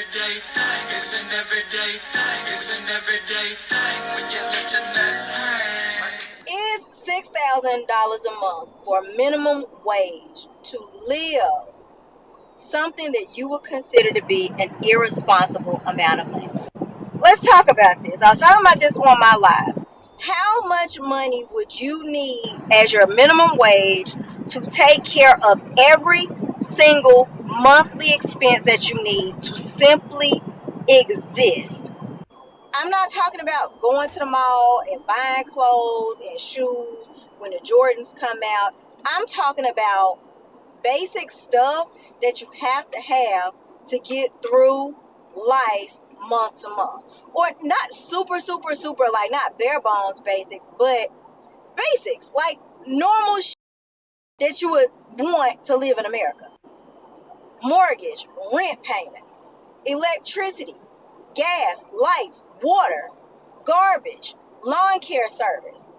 everyday thing. It's an everyday thing. It's an everyday thing when you let your nuts hang. Is $6,000 a month for minimum wage to live something that you would consider to be an irresponsible amount of money? Let's talk about this. I was talking about this on my live. How much money would you need as your minimum wage to take care of every single monthly expense that you need to simply exist? I'm not talking about going to the mall and buying clothes and shoes when the Jordans come out. I'm talking about basic stuff that you have to get through life month to month. Or not super, like not bare bones basics, but basics, like normal that you would want to live in America. Mortgage, rent payment, electricity, gas, lights, water, garbage, lawn care service.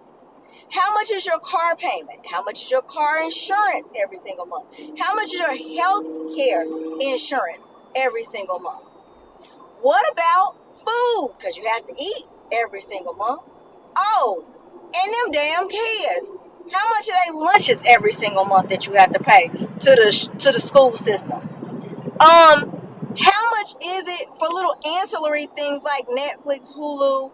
How much is your car payment? How much is your car insurance every single month? How much is your health care insurance every single month? What about food? Because you have to eat every single month. Oh, and them damn kids. How much are they lunches every single month that you have to pay to the school system? How much is it for little ancillary things like Netflix, Hulu,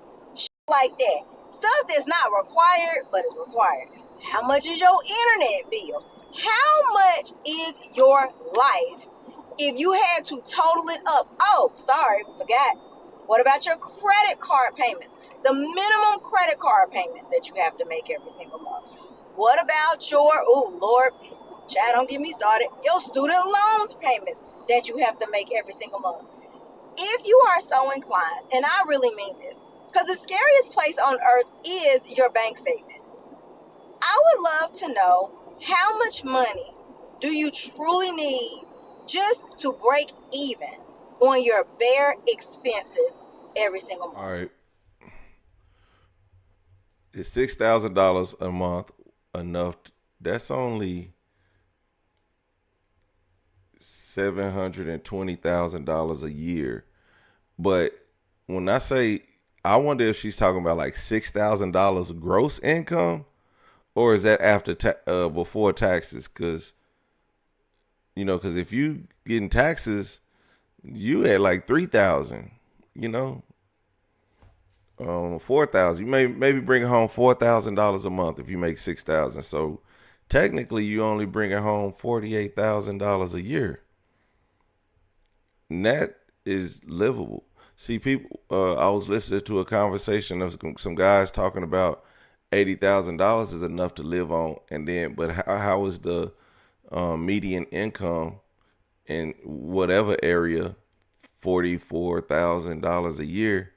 like that? Stuff that's not required, but is required. How much is your internet bill? How much is your life if you had to total it up? Oh, sorry, forgot. What about your credit card payments? The minimum credit card payments that you have to make every single month. What about your, oh Lord, child, don't get me started, your student loans payments that you have to make every single month. If you are so inclined, and I really mean this, because the scariest place on earth is your bank statement. I would love to know, how much money do you truly need just to break even on your bare expenses every single month? All right. Is $6,000 a month enough? That's only $720,000 a year. But when I say, I wonder if she's talking about like $6,000 gross income, or is that after before taxes? Because because if you getting taxes, you at like 3,000. 4,000. You maybe bring home $4,000 a month if you make 6,000. So technically, you only bringing home $48,000 a year. And that is livable. See, people. I was listening to a conversation of some guys talking about $80,000 is enough to live on, and then, but how is the median income in whatever area $44,000 a year?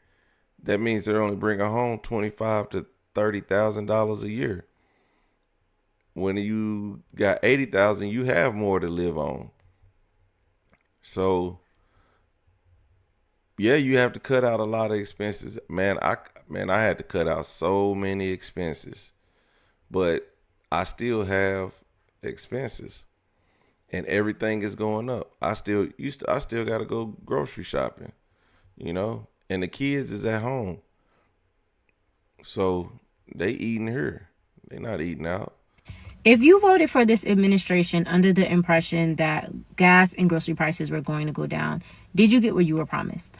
That means they're only bringing home $25,000 to $30,000 a year. When you got 80,000, you have more to live on. So yeah, you have to cut out a lot of expenses. Man, I had to cut out so many expenses, but I still have expenses, and everything is going up. I still got to go grocery shopping, and the kids is at home, so they eating here. They not eating out. If you voted for this administration under the impression that gas and grocery prices were going to go down, did you get what you were promised?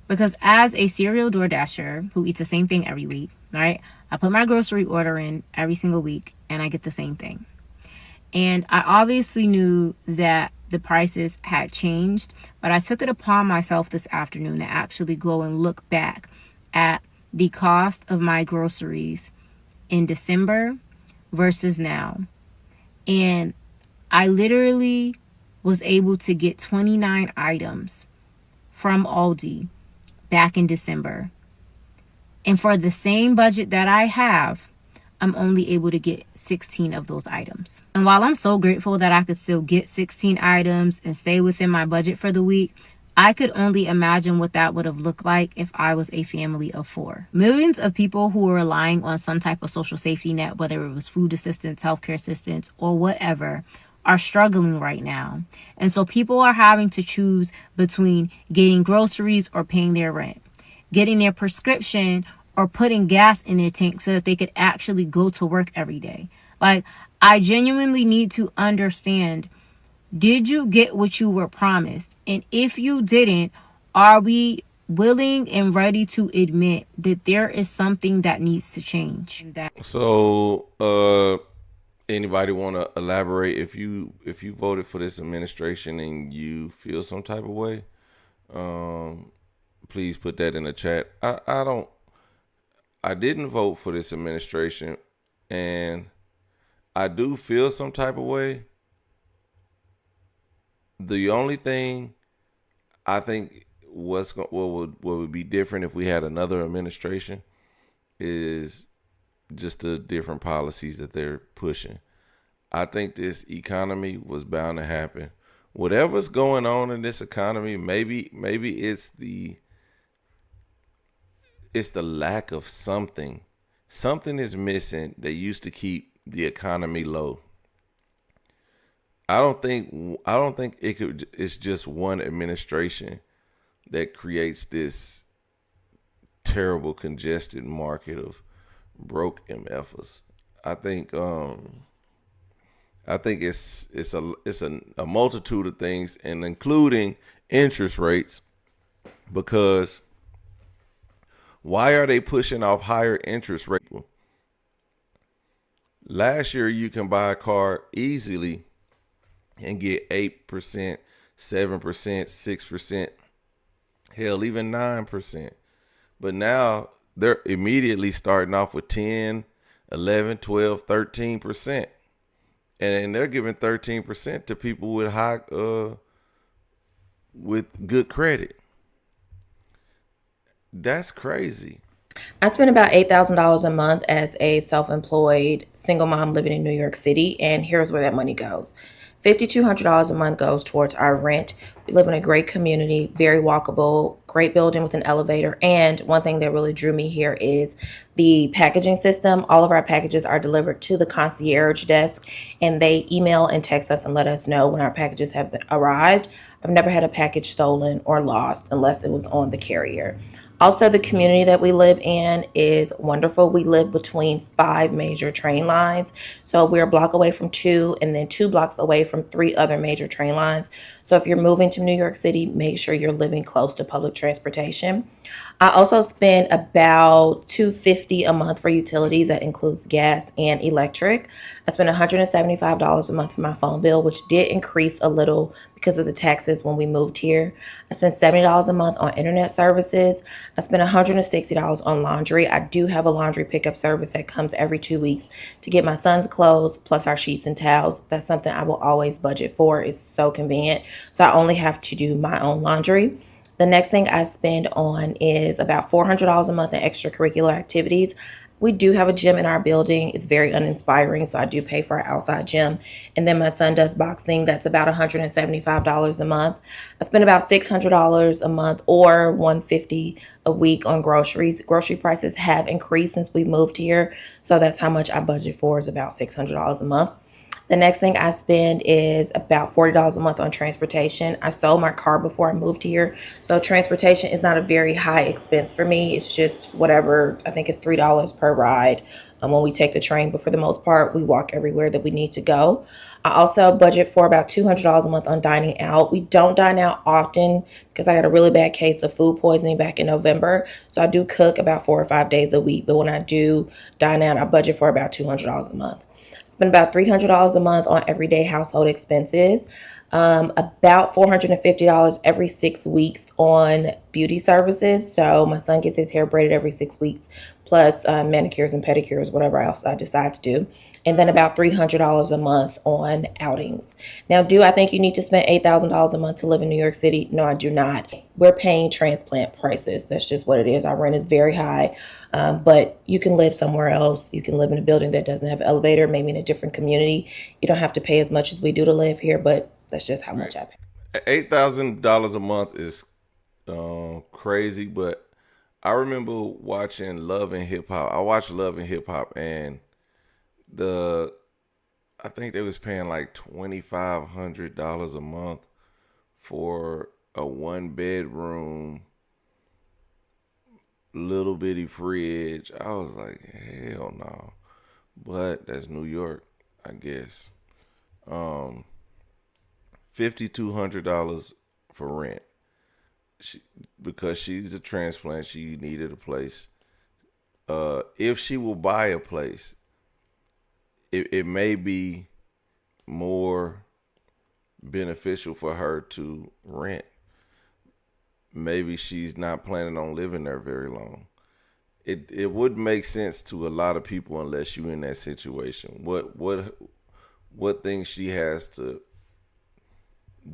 Because as a serial DoorDasher who eats the same thing every week, right? I put my grocery order in every single week and I get the same thing. And I obviously knew that the prices had changed, but I took it upon myself this afternoon to actually go and look back at the cost of my groceries in December versus now. And I literally was able to get 29 items from Aldi back in December. And for the same budget that I have, I'm only able to get 16 of those items. And while I'm so grateful that I could still get 16 items and stay within my budget for the week, I could only imagine what that would have looked like if I was a family of 4. Millions of people who were relying on some type of social safety net, whether it was food assistance, healthcare assistance, or whatever, are struggling right now. And so people are having to choose between getting groceries or paying their rent, getting their prescription or putting gas in their tank so that they could actually go to work every day. Like, I genuinely need to understand, did you get what you were promised? And if you didn't, are we willing and ready to admit that there is something that needs to change? So, anybody want to elaborate? If you voted for this administration and you feel some type of way, please put that in the chat. I didn't vote for this administration, and I do feel some type of way. The only thing I think what would be different if we had another administration is just the different policies that they're pushing. I think this economy was bound to happen. Whatever's going on in this economy, maybe it's the lack of something. Something is missing that used to keep the economy low. I don't think it's just one administration that creates this terrible congested market of broke MFers. I think it's a multitude of things, and including interest rates, because why are they pushing off higher interest rates? Last year you can buy a car easily and get 8%, 7%, 6%, hell, even 9%. But now they're immediately starting off with 10, 11, 12, 13%. And they're giving 13% to people with good credit. That's crazy. I spend about $8,000 a month as a self-employed single mom living in New York City, and here's where that money goes. $5,200 a month goes towards our rent. We live in a great community, very walkable, great building with an elevator. And one thing that really drew me here is the packaging system. All of our packages are delivered to the concierge desk, and they email and text us and let us know when our packages have arrived. I've never had a package stolen or lost unless it was on the carrier. Also, the community that we live in is wonderful. We live between 5 major train lines. So we're a block away from 2 and then 2 blocks away from 3 other major train lines. So if you're moving to New York City, make sure you're living close to public transportation. I also spend about $250 a month for utilities. That includes gas and electric. I spend $175 a month for my phone bill, which did increase a little because of the taxes when we moved here. I spend $70 a month on internet services. I spend $160 on laundry. I do have a laundry pickup service that comes every 2 weeks to get my son's clothes plus our sheets and towels. That's something I will always budget for. It's so convenient. So I only have to do my own laundry. The next thing I spend on is about $400 a month in extracurricular activities. We do have a gym in our building. It's very uninspiring, so I do pay for our outside gym. And then my son does boxing. That's about $175 a month. I spend about $600 a month or $150 a week on groceries. Grocery prices have increased since we moved here, so that's how much I budget for, is about $600 a month. The next thing I spend is about $40 a month on transportation. I sold my car before I moved here, so transportation is not a very high expense for me. It's just whatever. I think it's $3 per ride when we take the train, but for the most part, we walk everywhere that we need to go. I also budget for about $200 a month on dining out. We don't dine out often because I got a really bad case of food poisoning back in November, so I do cook about 4 or 5 days a week, but when I do dine out, I budget for about $200 a month. Spend about $300 a month on everyday household expenses, about $450 every 6 weeks on beauty services. So my son gets his hair braided every 6 weeks, plus manicures and pedicures, whatever else I decide to do. And then about $300 a month on outings. Now, do I think you need to spend $8,000 a month to live in New York City? No, I do not. We're paying transplant prices. That's just what it is. Our rent is very high, but you can live somewhere else. You can live in a building that doesn't have an elevator, maybe in a different community. You don't have to pay as much as we do to live here, but that's just how much I pay. $8,000 a month is crazy, but I remember watching Love and Hip Hop. I watched Love and Hip Hop, and I think they was paying like $2,500 a month for a 1 bedroom, little bitty fridge. I was like, hell no. But that's New York, I guess. Um, $5,200 for rent. She, because she's a transplant, she needed a place. If she will buy a place, it may be more beneficial for her to rent. Maybe she's not planning on living there very long. It wouldn't make sense to a lot of people unless you're in that situation. What things she has to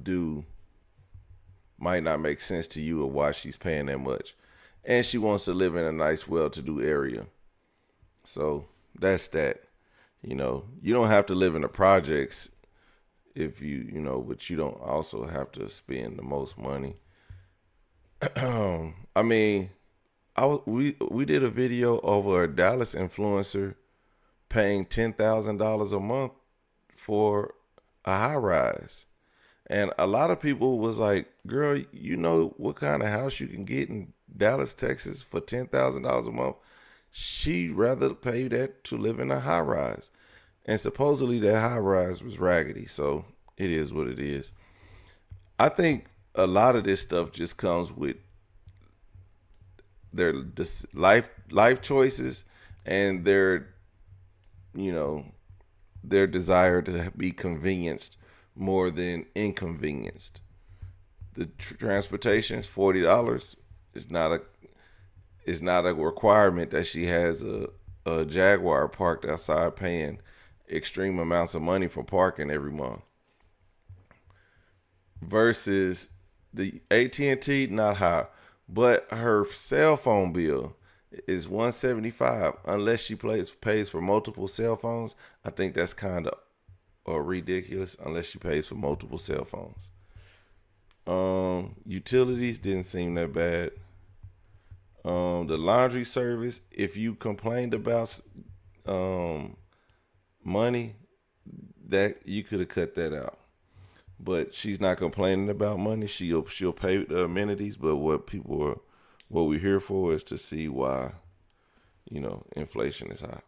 do might not make sense to you, or why she's paying that much. And she wants to live in a nice, well-to-do area. So that's that. You don't have to live in the projects if but you don't also have to spend the most money. I mean, we did a video over a Dallas influencer paying $10,000 a month for a high rise. And a lot of people was like, girl, you know what kind of house you can get in Dallas, Texas for $10,000 a month? She'd rather pay that to live in a high rise. And supposedly that high rise was raggedy. So it is what it is. I think a lot of this stuff just comes with their life choices and their desire to be convenienced more than inconvenienced. The transportation is $40. It's not a requirement that she has a Jaguar parked outside paying extreme amounts of money for parking every month. Versus the AT&T, not high, but her cell phone bill is $175 unless she pays for multiple cell phones. I think that's kind of ridiculous unless she pays for multiple cell phones. Utilities didn't seem that bad. The laundry service, if you complained about money, that you could have cut that out. But she's not complaining about money. She'll pay the amenities. But what we're here for is to see why, inflation is high.